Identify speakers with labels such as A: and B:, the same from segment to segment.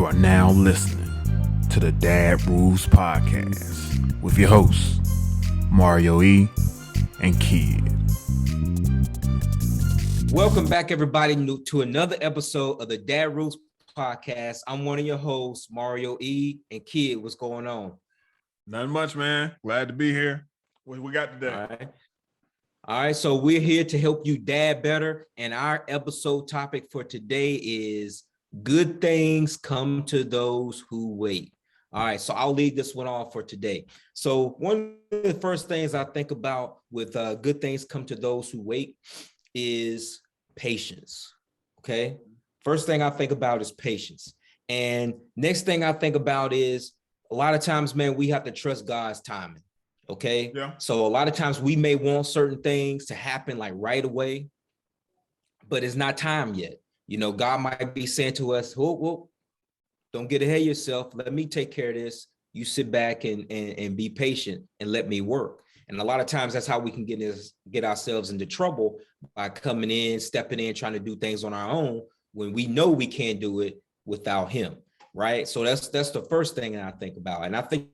A: are now listening to the Dad Rules Podcast with your hosts, Mario E. and Kid.
B: Welcome back, everybody, to another episode of the Dad Rules Podcast. I'm one of your hosts, Mario E. and Kid. What's going on?
C: Nothing much, man. Glad to be here. What we got today?
B: All right. So we're here to help you dad better. And our episode topic for today is good things come to those who wait. All right. So I'll lead this one off for today. So one of the first things I think about with good things come to those who wait is patience. Okay. First thing I think about is patience. And next thing I think about is a lot of times, man, we have to trust God's timing. Okay.
C: Yeah.
B: So a lot of times we may want certain things to happen like right away, but it's not time yet. You know, God might be saying to us, whoa, don't get ahead of yourself. Let me take care of this. You sit back and be patient and let me work. And a lot of times that's how we can get ourselves into trouble, by coming in, stepping in, trying to do things on our own when we know we can't do it without him. Right. So that's the first thing that I think about. And I think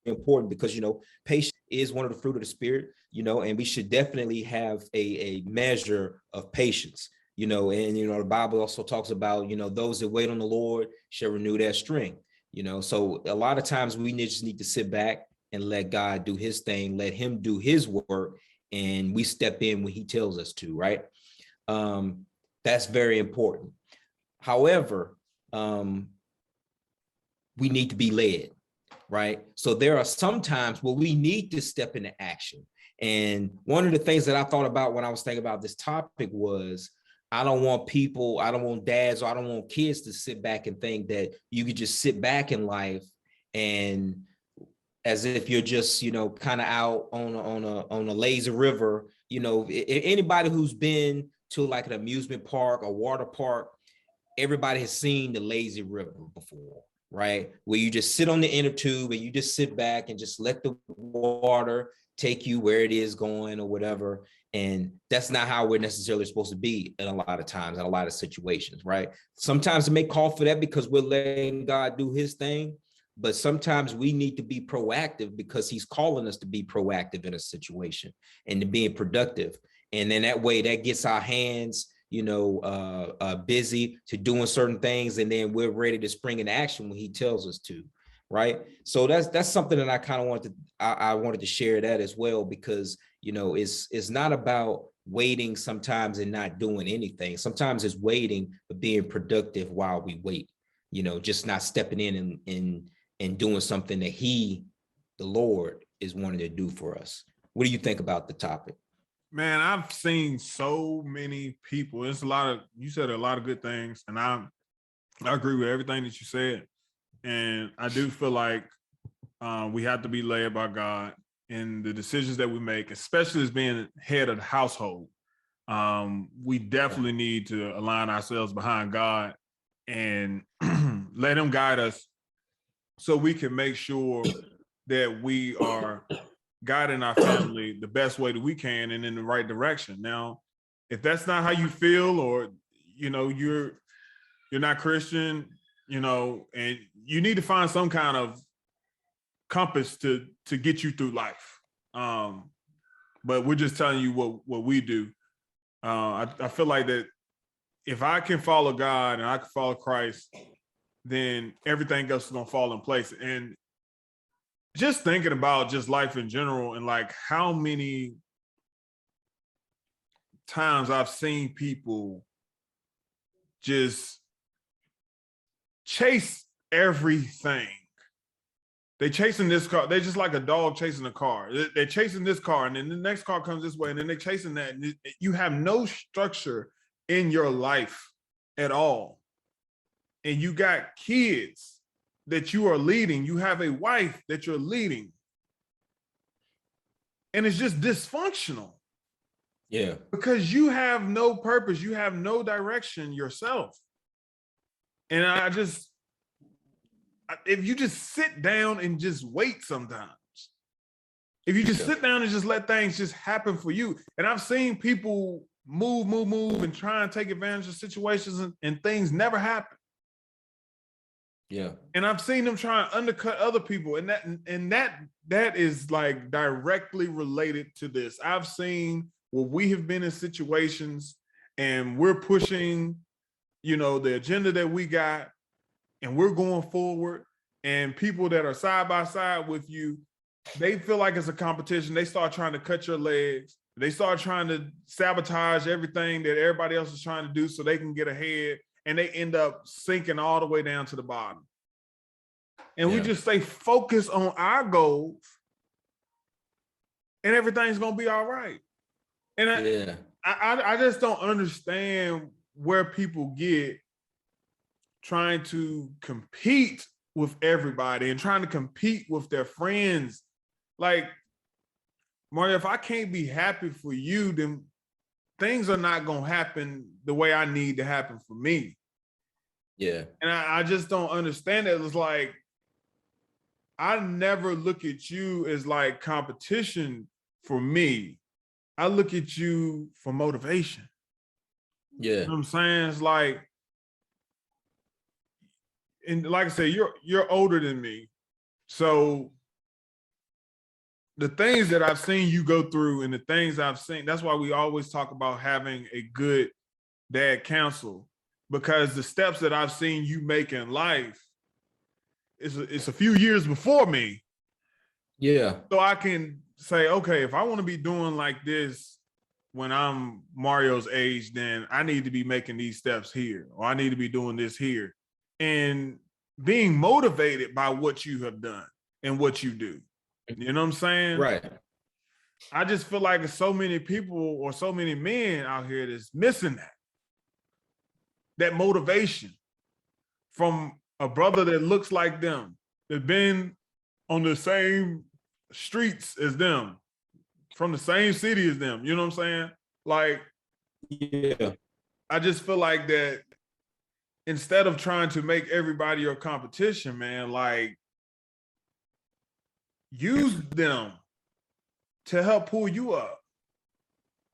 B: important because, you know, patience is one of the fruit of the spirit, you know, and we should definitely have a measure of patience, you know, and, you know, the Bible also talks about, you know, those that wait on the Lord shall renew their strength, you know, so a lot of times we just need to sit back and let God do his thing, let him do his work, and we step in when he tells us to, right? That's very important. However, we need to be led. Right. So there are some times where we need to step into action. And one of the things that I thought about when I was thinking about this topic was, I don't want dads, or I don't want kids to sit back and think that you could just sit back in life and as if you're just, you know, kind of out on a lazy river. You know, anybody who's been to like an amusement park or water park, everybody has seen the lazy river before. Right? Where you just sit on the inner tube and you just sit back and just let the water take you where it is going or whatever. And that's not how we're necessarily supposed to be in a lot of times, in a lot of situations, right? Sometimes it may call for that because we're letting God do his thing, but sometimes we need to be proactive because he's calling us to be proactive in a situation and to being productive. And then that way that gets our hands, you know, busy to doing certain things, and then we're ready to spring into action when he tells us to, right? So that's something that I kind of wanted to share that as well, because, you know, it's not about waiting sometimes and not doing anything. Sometimes it's waiting but being productive while we wait, you know, just not stepping in and doing something that the Lord, is wanting to do for us. What do you think about the topic?
C: Man, I've seen so many people. You said a lot of good things, and I agree with everything that you said. And I do feel like we have to be led by God in the decisions that we make, especially as being head of the household. We definitely need to align ourselves behind God and let him guide us so we can make sure that we are guiding our family the best way that we can and in the right direction. Now, if that's not how you feel, or, you know, you're not Christian, you know, and you need to find some kind of compass to get you through life. But we're just telling you what we do. I feel like that if I can follow God and I can follow Christ, then everything else is gonna fall in place. And just thinking about just life in general, and like how many times I've seen people just chase everything. They're chasing this car. They're just like a dog chasing a car. They're chasing this car, and then the next car comes this way, and then they're chasing that. And you have no structure in your life at all. And you got kids that you are leading. You have a wife that you're leading. And it's just dysfunctional.
B: Yeah.
C: Because you have no purpose. You have no direction yourself. And if you just sit down and just wait sometimes, if you just sit down and just let things just happen for you. And I've seen people move and try and take advantage of situations, and things never happen.
B: Yeah.
C: And I've seen them try and undercut other people, and that is like directly related to this. I've seen where we have been in situations and we're pushing, the agenda that we got, and we're going forward, and people that are side by side with you, they feel like it's a competition. They start trying to cut your legs. They start trying to sabotage everything that everybody else is trying to do so they can get ahead, and they end up sinking all the way down to the bottom. And we just stay focused on our goals, and everything's gonna be all right. And I just don't understand where people get trying to compete with everybody and trying to compete with their friends. Like, Mario, if I can't be happy for you, then things are not gonna happen the way I need to happen for me.
B: Yeah.
C: And I just don't understand it. It's like, I never look at you as like competition for me. I look at you for motivation.
B: Yeah.
C: You know what I'm saying? It's like, and like I said, you're older than me. So the things that I've seen you go through and the things I've seen, that's why we always talk about having a good dad counsel, because the steps that I've seen you make in life, it's a few years before me.
B: Yeah.
C: So I can say, okay, if I want to be doing like this when I'm Mario's age, then I need to be making these steps here, or I need to be doing this here. And being motivated by what you have done and what you do. You know what I'm saying?
B: Right.
C: I just feel like there's so many people or so many men out here that's missing that motivation from a brother that looks like them, that's been on the same streets as them, from the same city as them. You know what I'm saying? Like,
B: yeah,
C: I just feel like that instead of trying to make everybody your competition, man, like, use them to help pull you up.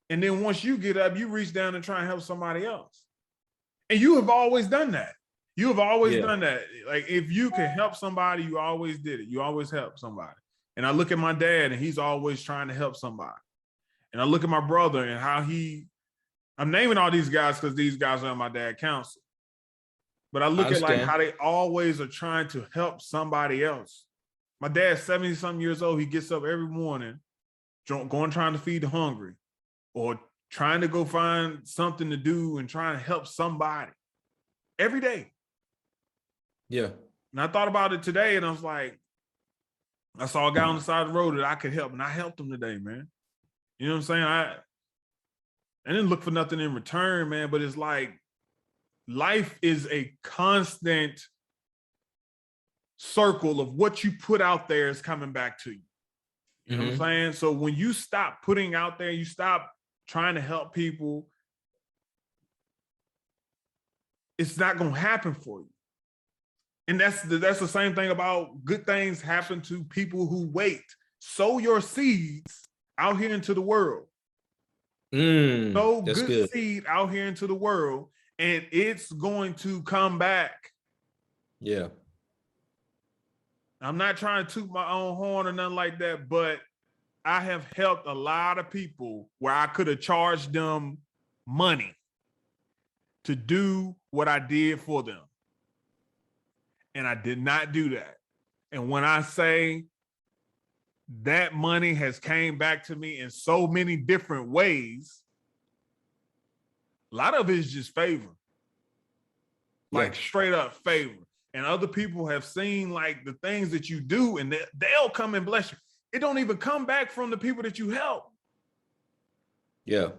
C: And then once you get up, you reach down and try and help somebody else. And you have always done that. You have always done that. Like, if you can help somebody, you always did it. You always help somebody. And I look at my dad, and he's always trying to help somebody. And I look at my brother and how I'm naming all these guys because these guys are on my dad counsel. But I look at like how they always are trying to help somebody else. My dad's 70-something years old. He gets up every morning, going trying to feed the hungry, or trying to go find something to do and trying to help somebody every day.
B: Yeah.
C: And I thought about it today, and I was like, I saw a guy on the side of the road that I could help, and I helped him today, man. You know what I'm saying? I didn't look for nothing in return, man, but it's like life is a constant circle of what you put out there is coming back to you. You know what I'm saying? So when you stop putting out there, you stop trying to help people, it's not going to happen for you. And that's the same thing about good things happen to people who wait. Sow your seeds out here into the world. Sow good seed out here into the world, and it's going to come back.
B: Yeah.
C: I'm not trying to toot my own horn or nothing like that, but I have helped a lot of people where I could have charged them money to do what I did for them. And I did not do that. And when I say that money has came back to me in so many different ways, a lot of it is just favor. Like straight up favor. And other people have seen like the things that you do, and they'll come and bless you. It don't even come back from the people that you help.
B: Yeah.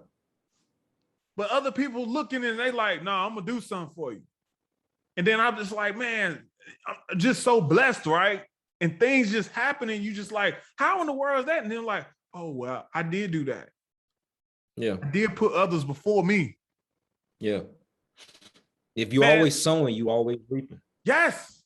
C: But other people looking and they like, no, I'm gonna do something for you. And then I'm just like, man, I'm just so blessed, right? And things just happen, and you just like, how in the world is that? And then like, oh, well, I did do that.
B: Yeah.
C: I did put others before me.
B: Yeah. If you always sowing, you always reaping.
C: Yes.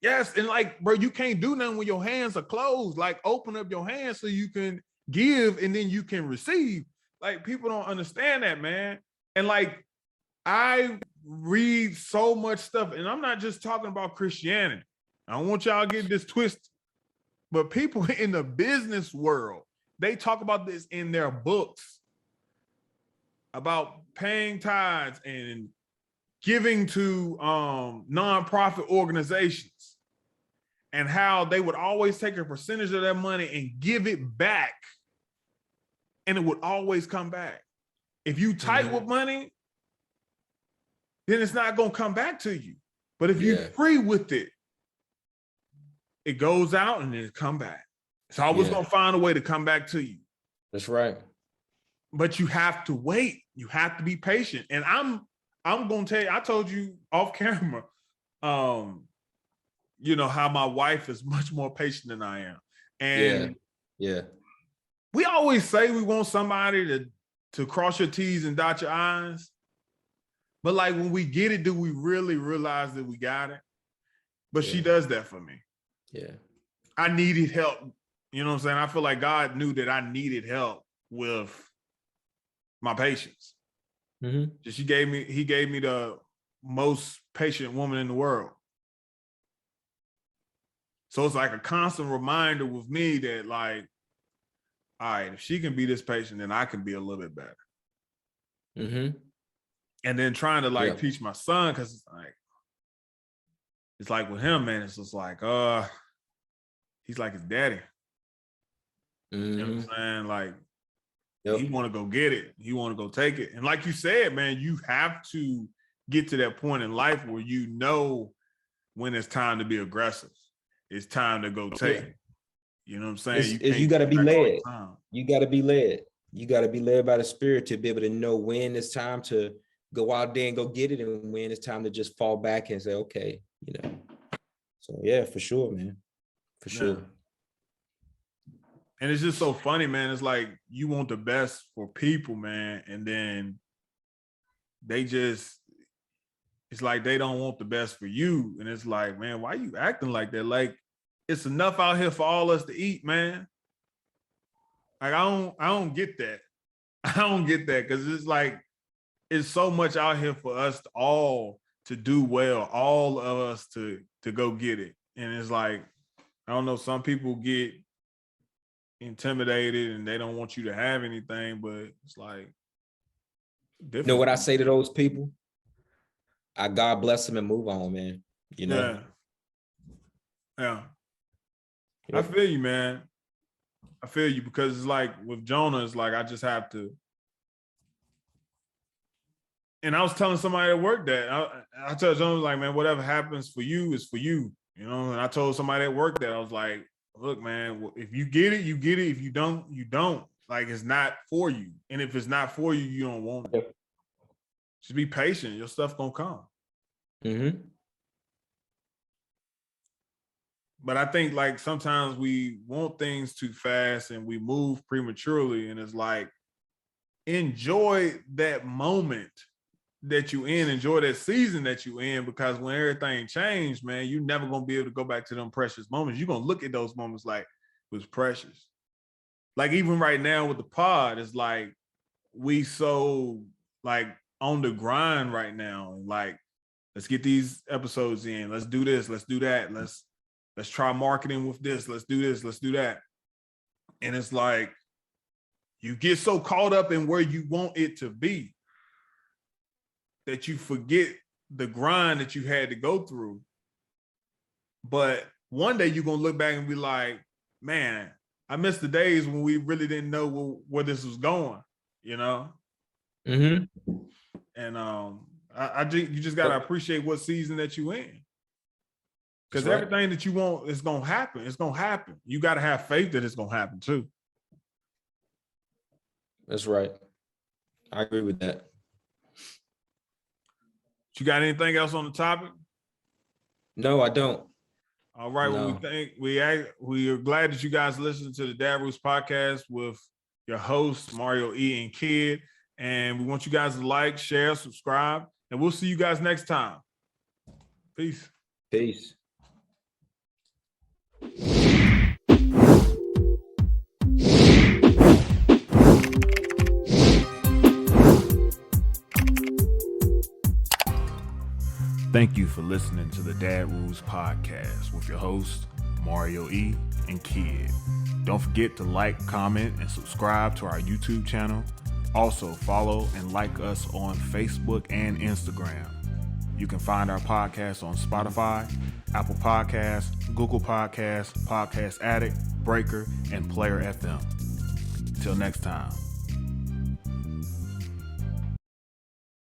C: Yes. And like, bro, you can't do nothing when your hands are closed. Like, open up your hands so you can give and then you can receive. Like, people don't understand that, man. And like, I read so much stuff, and I'm not just talking about Christianity. I don't want y'all to get this twisted, but people in the business world, they talk about this in their books about paying tithes and giving to nonprofit organizations, and how they would always take a percentage of that money and give it back, and it would always come back. If you tight with money, then it's not going to come back to you. But if you're free with it, it goes out and then it come back. It's always going to find a way to come back to you.
B: That's right.
C: But you have to wait. You have to be patient. And I'm going to tell you, I told you off camera, you know, how my wife is much more patient than I am. And we always say we want somebody to cross your T's and dot your I's. But like when we get it, do we really realize that we got it? But she does that for me.
B: Yeah.
C: I needed help. You know what I'm saying? I feel like God knew that I needed help with my patience.
B: Mm-hmm.
C: He gave me the most patient woman in the world. So it's like a constant reminder with me that, like, all right, if she can be this patient, then I can be a little bit better.
B: Mm-hmm.
C: And then trying to teach my son, because it's like with him, man, it's just like, he's like his daddy.
B: Mm-hmm.
C: You know what I'm saying? Like, he want to go get it. He want to go take it. And like you said, man, you have to get to that point in life where you know when it's time to be aggressive. It's time to go take it. You know what I'm saying?
B: You got to be led. You got to be led. You got to be led by the Spirit to be able to know when it's time to go out there and go get it, and when it's time to just fall back and say, okay, you know. So yeah, for sure, man. For sure.
C: And it's just so funny, man. It's like you want the best for people, man. And then it's like they don't want the best for you. And it's like, man, why you acting like that? Like, it's enough out here for all us to eat, man. Like, I don't get that. I don't get that, because it's like, it's so much out here for us all to do well, all of us to go get it. And it's like, I don't know, some people get intimidated and they don't want you to have anything, but it's like,
B: you know what I say to those people? I God bless them and move on, man. You know?
C: Yeah. I feel you, man. I feel you, because it's like with Jonah, it's like I just have to. And I was telling somebody at work that I told Jonah, like, man, whatever happens for you is for you, you know. And I told somebody at work that I was like, look, man, if you get it, you get it. If you don't, you don't. Like, it's not for you. And if it's not for you, you don't want it. Just be patient. Your stuff gonna come.
B: Mm-hmm.
C: But I think, like, sometimes we want things too fast and we move prematurely. And it's like, enjoy that moment that you in, enjoy that season that you in, because when everything changed, man, you're never going to be able to go back to them precious moments. You're going to look at those moments like it was precious. Like, even right now with the pod, it's like we so, like, on the grind right now. Like, let's get these episodes in. Let's do this. Let's do that. Let's try marketing with this. Let's do this. Let's do that. And it's like, you get so caught up in where you want it to be that you forget the grind that you had to go through. But one day you're going to look back and be like, man, I miss the days when we really didn't know where this was going, you know?
B: Mm-hmm.
C: And you just got to appreciate what season that you in. Because everything that you want is going to happen. It's going to happen. You got to have faith that it's going to happen too.
B: That's right. I agree with that.
C: You got anything else on the topic?
B: No, I don't.
C: All right. No. Well, we are glad that you guys listened to the Dad Roots podcast with your hosts, Mario E. and Kid. And we want you guys to like, share, subscribe, and we'll see you guys next time. Peace.
B: Peace.
A: Thank you for listening to the Dad Rules Podcast with your hosts, Mario E. and Kid. Don't forget to like, comment, and subscribe to our YouTube channel. Also, follow and like us on Facebook and Instagram. You can find our podcast on Spotify, Apple Podcasts, Google Podcasts, Podcast Addict, Breaker, and Player FM. Till next time.